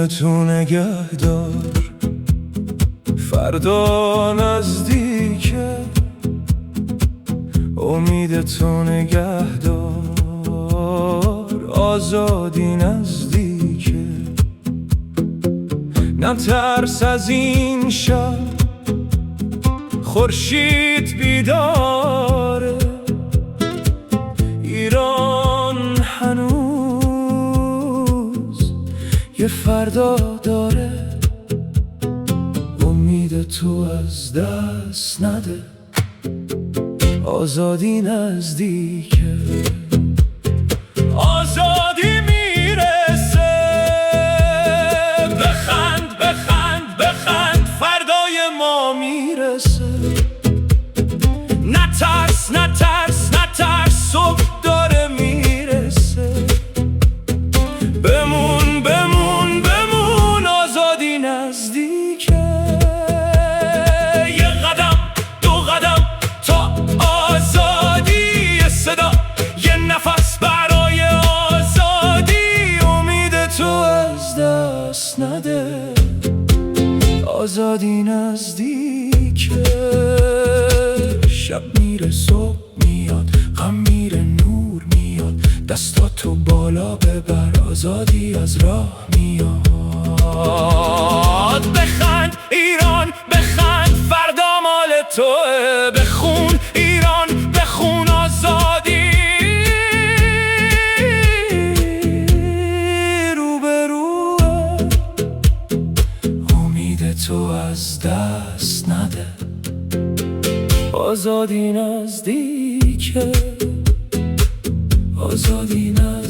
امید تو نگه دار، فردا نزدیکه. امید تو نگه دار، آزادی نزدیکه. نترس از این شب، خورشید بیداره. ایران هنوز یه فردا داره. امید تو از دست نده، آزادی نزدیکه. آزادی میرسه، بخند بخند بخند، فردای ما میرسه. نترس نترس نترس، صبح داره میرسه. بمون بمون بمون، آزادی نزدیکه. یه قدم دو قدم تا آزادی، یه صدا یه نفس برای آزادی. امید تو از دست نده، آزادی نزدیکه. شب میره صبح میاد، غم میره نور میاد. دستاتو بالا ببر، آزادی از راه میاد. بخند ایران بخند، فردا مال توه. بخون ایران بخون، آزادی روبروه. امید تو از دست نده، آزادی نزدیکه. آزادی نزدیکه.